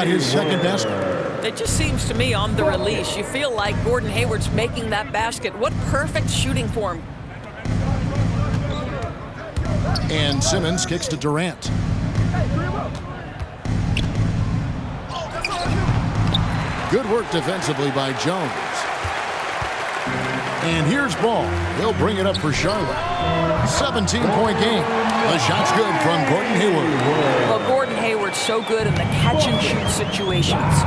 got his second basket. It just seems to me on the release, you feel like Gordon Hayward's making that basket. What perfect shooting form. And Simmons kicks to Durant. Good work defensively by Jones. And here's Ball. He'll bring it up for Charlotte. 17-point game. The shot's good from Gordon Hayward. Well, Gordon Hayward's so good in the catch-and-shoot situations.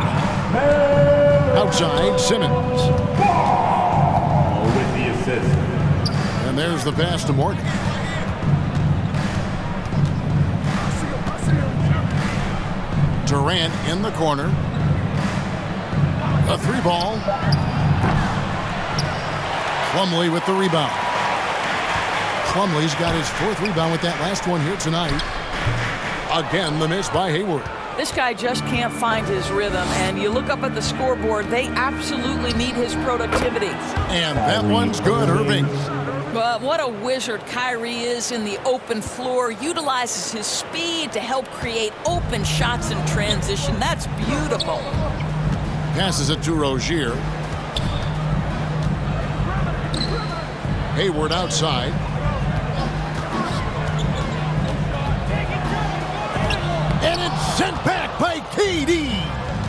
Outside, Simmons. With the assist. And there's the pass to Morgan. Durant in the corner. A three ball. Plumlee with the rebound. Plumlee's got his fourth rebound with that last one here tonight. Again, the miss by Hayward. This guy just can't find his rhythm, and you look up at the scoreboard, they absolutely meet his productivity. And that one's good, Irving. But what a wizard Kyrie is in the open floor. Utilizes his speed to help create open shots in transition. That's beautiful. Passes it to Rozier. Hayward outside. And it's sent back by KD.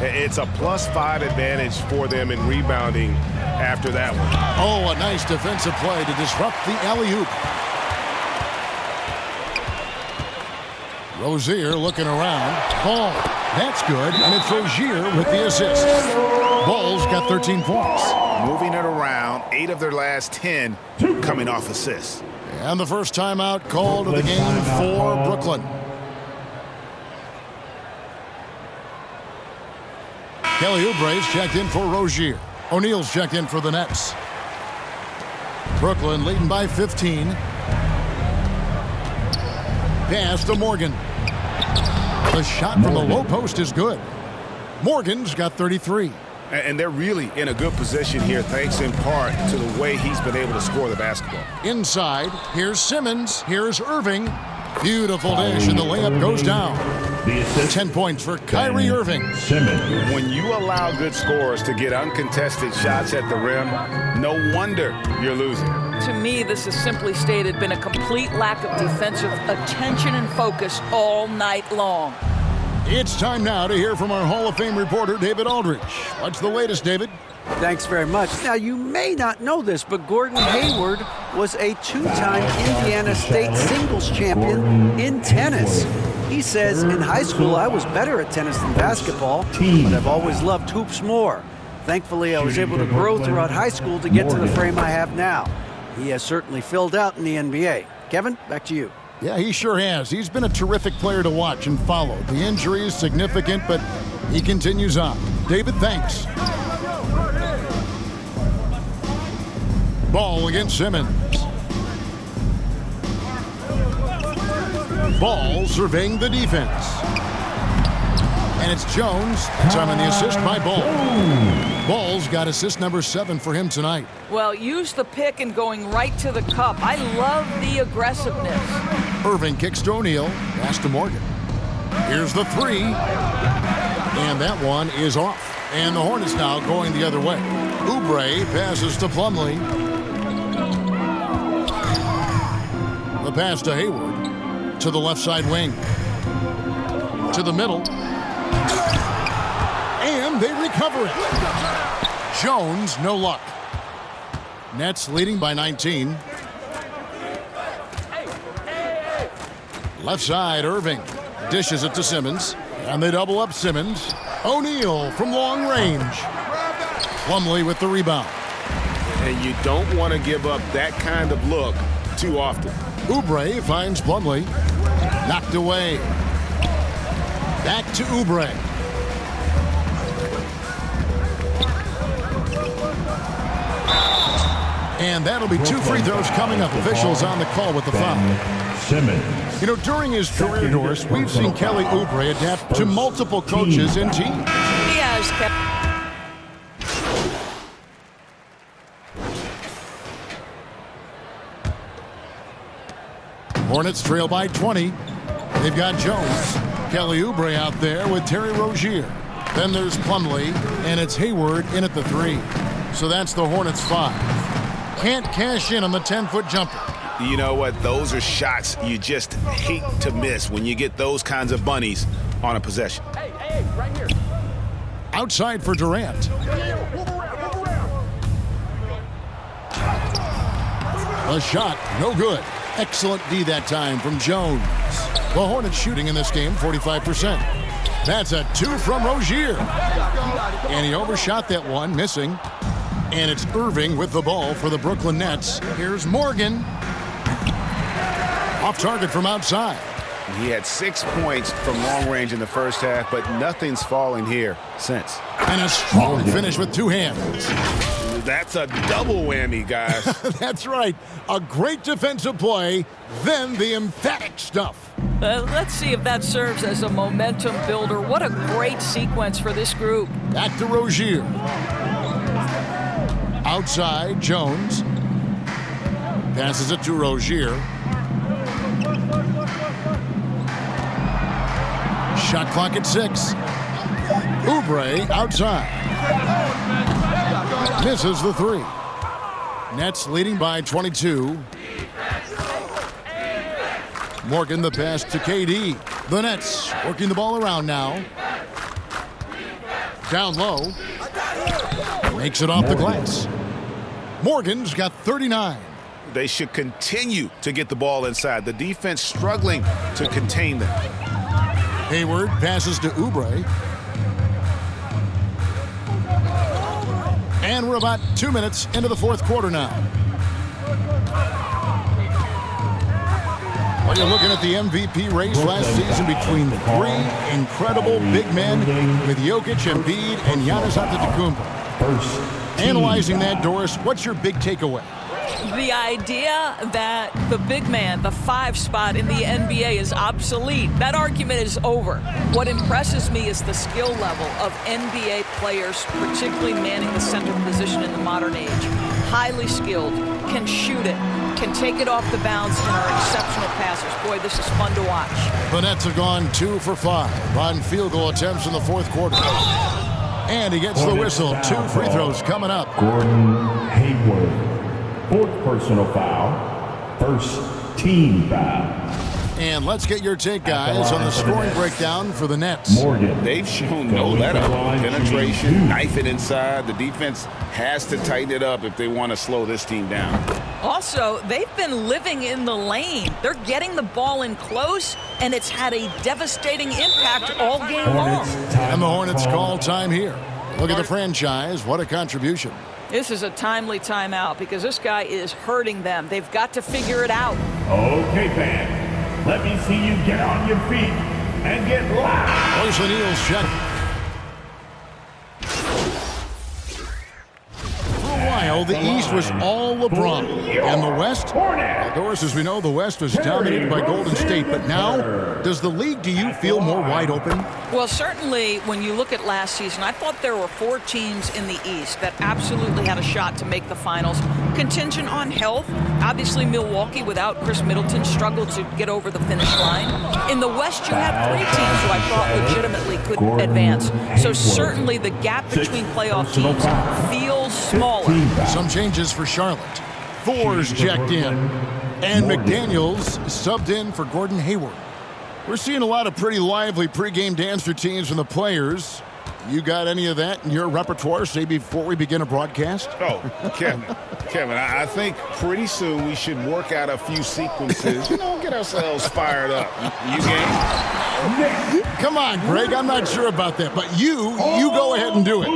It's a +5 advantage for them in rebounding after that one. Oh, a nice defensive play to disrupt the alley-oop. Rozier looking around. Ball. That's good. And it's Rozier with the assist. Ball's got 13 points. Moving it around, 8 of their last 10 coming off assists. And the first timeout called of the game for Brooklyn. Kelly Oubre's checked in for Rozier. O'Neal's checked in for the Nets. Brooklyn leading by 15. Pass to Morgan. The shot from the low post is good. Morgan's got 33. And they're really in a good position here, thanks in part to the way he's been able to score the basketball. Inside, here's Simmons. Here's Irving. Beautiful dish, and the layup goes down. 10 points for Kyrie Irving. Simmons. When you allow good scorers to get uncontested shots at the rim, no wonder you're losing. To me, this has simply stated been a complete lack of defensive attention and focus all night long. It's time now to hear from our Hall of Fame reporter, David Aldridge. What's the latest, David? Thanks very much. Now, you may not know this, but Gordon Hayward was a two-time Indiana State singles champion in tennis. He says, in high school, I was better at tennis than basketball, but I've always loved hoops more. Thankfully, I was able to grow throughout high school to get to the frame I have now. He has certainly filled out in the NBA. Kevin, back to you. Yeah, he sure has. He's been a terrific player to watch and follow. The injury is significant, but he continues on. David, thanks. Ball against Simmons. Ball surveying the defense. And it's Jones. Time on the assist by Ball. Ball's got assist number 7 for him tonight. Well, use the pick and going right to the cup. I love the aggressiveness. Irving kicks to O'Neal. Pass to Morgan. Here's the three. And that one is off. And the Hornets now going the other way. Oubre passes to Plumlee. The pass to Hayward. To the left side wing. To the middle. And they recover it. Jones, no luck. Nets leading by 19. Left side, Irving dishes it to Simmons. And they double up Simmons. O'Neal from long range. Plumlee with the rebound. And you don't want to give up that kind of look too often. Oubre finds Plumlee. Knocked away. Back to Oubre. And that'll be 2 free throws coming up. Officials on the call with the foul. Simmons. You know, during his career, Doris, we've seen Kelly Oubre adapt to multiple coaches and teams. He has kept... Hornets trail by 20. They've got Jones. Kelly Oubre out there with Terry Rozier. Then there's Plumlee, and it's Hayward in at the 3. So that's the Hornets' 5. Can't cash in on the 10-foot jumper. You know what? Those are shots you just hate to miss when you get those kinds of bunnies on a possession. Hey, right here. Outside for Durant. A shot, no good. Excellent D that time from Jones. The Hornets shooting in this game, 45%. That's a 2 from Rozier. And he overshot that one, missing. And it's Irving with the ball for the Brooklyn Nets. Here's Morgan. Off target from outside. He had 6 points from long range in the first half, but nothing's falling here since. And a strong finish with 2 hands. That's a double whammy, guys. That's right. A great defensive play, then the emphatic stuff. Let's see if that serves as a momentum builder. What a great sequence for this group. Back to Rozier. Outside, Jones. Passes it to Rozier. Shot clock at 6. Oubre outside. Misses the 3. Nets leading by 22. Morgan the pass to KD. The Nets working the ball around now. Down low. Makes it off the glass. Morgan's got 39. They should continue to get the ball inside. The defense struggling to contain them. Hayward passes to Oubre. And we're about 2 minutes into the fourth quarter now. Well, you're looking at the MVP race last season between 3 incredible big men with Jokic, Embiid, and Giannis Antetokounmpo. Analyzing that, Doris, what's your big takeaway? The idea that the big man, the 5 spot in the NBA is obsolete. That argument is over. What impresses me is the skill level of NBA players, particularly manning the center position in the modern age. Highly skilled, can shoot it, can take it off the bounce, and are exceptional passers. Boy, this is fun to watch. The Nets have gone 2 for 5 on field goal attempts in the fourth quarter. And he gets the whistle. 2 free throws coming up. Gordon Hayward. 4th personal foul. 1st team foul. And let's get your take, guys, on the scoring breakdown for the Nets. Morgan. They've shown no let-up. Penetration, knife it inside. The defense has to tighten it up if they want to slow this team down. Also, they've been living in the lane. They're getting the ball in close, and it's had a devastating impact all game long. And the Hornets call time here. Look at the franchise. What a contribution. This is a timely timeout because this guy is hurting them. They've got to figure it out. Okay, fans. Let me see you get on your feet and get loud. Royce O'Neal's check. For a while, the East was all LeBron. And the West? Doris, as we know, the West was dominated by Golden State. But now, does the league, do you feel more wide open? Well, certainly when you look at last season, I thought there were 4 teams in the East that absolutely had a shot to make the finals. Contingent on health. Obviously, Milwaukee, without Chris Middleton, struggled to get over the finish line. In the West, you had 3 teams who I thought legitimately could advance. So certainly the gap between playoff teams feels smaller. Some changes for Charlotte. Thor's checked in. And McDaniels subbed in for Gordon Hayward. We're seeing a lot of pretty lively pregame dance routines from the players. You got any of that in your repertoire, say, before we begin a broadcast? Oh, Kevin, I think pretty soon we should work out a few sequences, get ourselves fired up. You game? Come on, Greg, I'm not sure about that, but you go ahead and do it.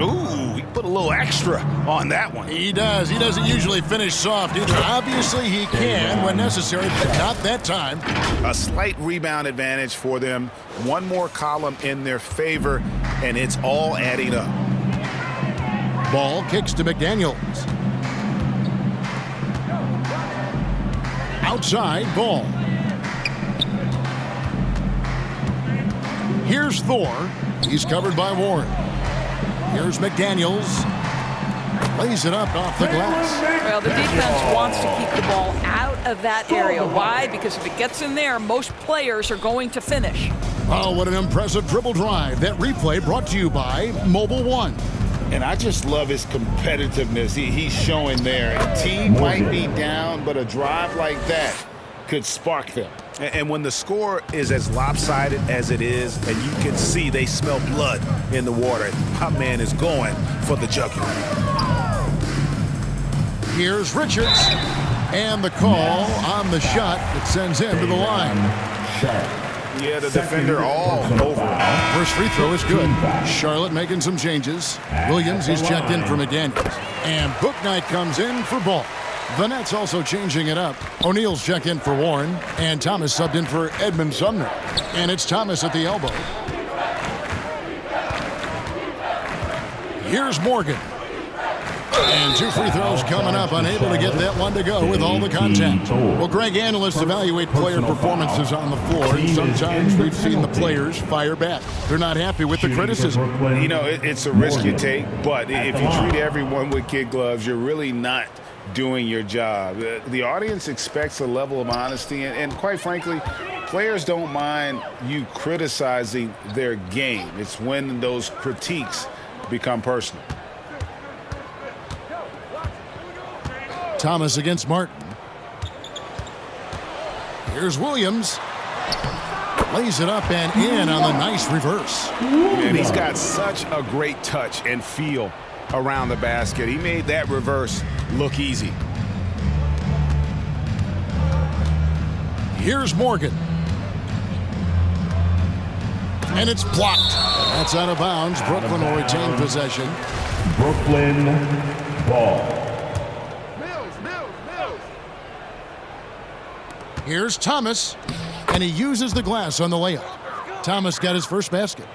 Ooh, he put a little extra on that one. He does. He doesn't usually finish soft either. Obviously, he can when necessary, but not that time. A slight rebound advantage for them. One more column in their favor, and it's all adding up. Ball kicks to McDaniels. Outside, ball. Here's Thor. He's covered by Warren. Here's McDaniels. Lays it up off the glass. Well, the defense wants to keep the ball out of that area. Why? Because if it gets in there, most players are going to finish. Oh, what an impressive dribble drive. That replay brought to you by Mobile One. And I just love his competitiveness he's showing there. Team might be down, but a drive like that could spark them. And when the score is as lopsided as it is, and you can see they smell blood in the water, my man is going for the jugular. Here's Richards. And the call on the shot that sends him to the line. Yeah, the defender all over. First free throw is good. Charlotte making some changes. Williams, he's checked in for McDaniels. And Bouknight comes in for Ball. The Nets also changing it up. O'Neal's checked in for Warren. And Thomas subbed in for Edmund Sumner. And it's Thomas at the elbow. Here's Morgan. And 2 free throws coming up, unable to get that one to go with all the contact. Well, Greg, analysts evaluate player performances on the floor, and sometimes we've seen the players fire back. They're not happy with the criticism. You know, it's a risk you take, but if you treat everyone with kid gloves, you're really not doing your job. The audience expects a level of honesty, and quite frankly, players don't mind you criticizing their game. It's when those critiques become personal. Thomas against Martin. Here's Williams. Lays it up and in on the nice reverse. And he's got such a great touch and feel around the basket. He made that reverse look easy. Here's Morgan. And it's blocked. That's out of bounds. Brooklyn will retain possession. Brooklyn ball. Here's Thomas, and he uses the glass on the layup. Thomas got his first basket.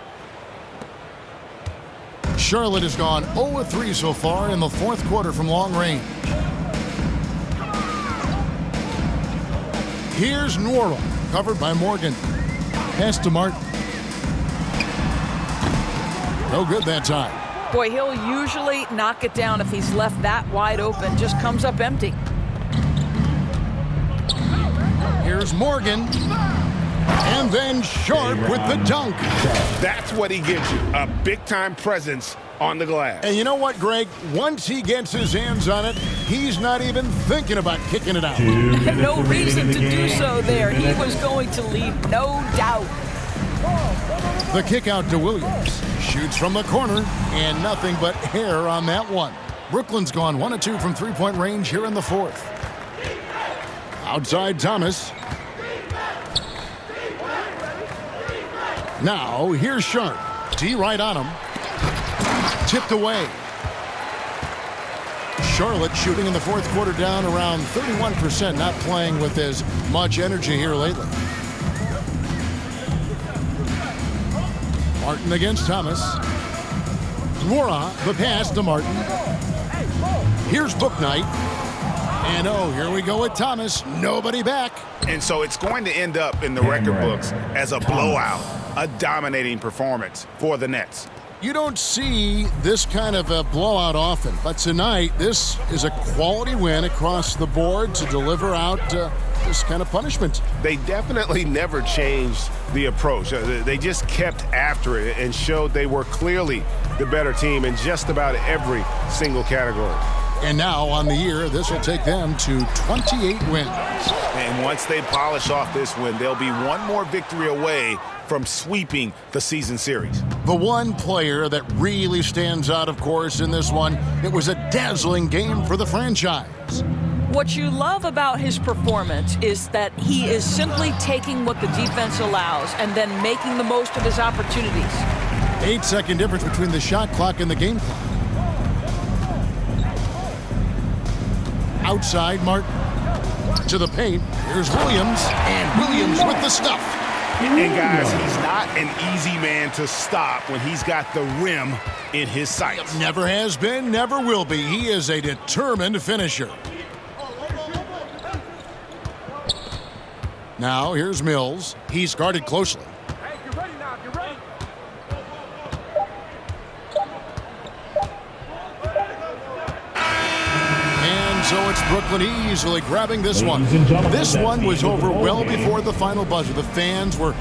Charlotte has gone 0-3 so far in the fourth quarter from long range. Here's Norrell, covered by Morgan. Pass to Martin. No good that time. Boy, he'll usually knock it down if he's left that wide open. Just comes up empty. Here's Morgan, and then Sharp with the dunk. That's what he gives you, a big-time presence on the glass. And you know what, Greg? Once he gets his hands on it, he's not even thinking about kicking it out. No reason to do so there. He was going to leave, no doubt. The kick out to Williams. Shoots from the corner, and nothing but hair on that one. Brooklyn's gone 1 of 2 from three-point range here in the fourth. Outside Thomas. Now, here's Sharp. D right on him. Tipped away. Charlotte shooting in the fourth quarter down around 31%, not playing with as much energy here lately. Martin against Thomas. Nwora, the pass to Martin. Here's Bouknight. And oh, here we go with Thomas. Nobody back. And so it's going to end up in the record books as a blowout, a dominating performance for the Nets. You don't see this kind of a blowout often, but tonight this is a quality win across the board to deliver out this kind of punishment. They definitely never changed the approach. They just kept after it and showed they were clearly the better team in just about every single category. And now on the year, this will take them to 28 wins. And once they polish off this win, they'll be one more victory away from sweeping the season series. The one player that really stands out, of course, in this one, it was a dazzling game for the franchise. What you love about his performance is that he is simply taking what the defense allows and then making the most of his opportunities. 8-second difference between the shot clock and the game clock. Outside Martin. To the paint. Here's Williams. And Williams with the stuff. And guys, he's not an easy man to stop when he's got the rim in his sights. Never has been, never will be. He is a determined finisher. Now here's Mills. He's guarded closely. So it's Brooklyn easily grabbing this one. This one was over well before the final buzzer. The fans were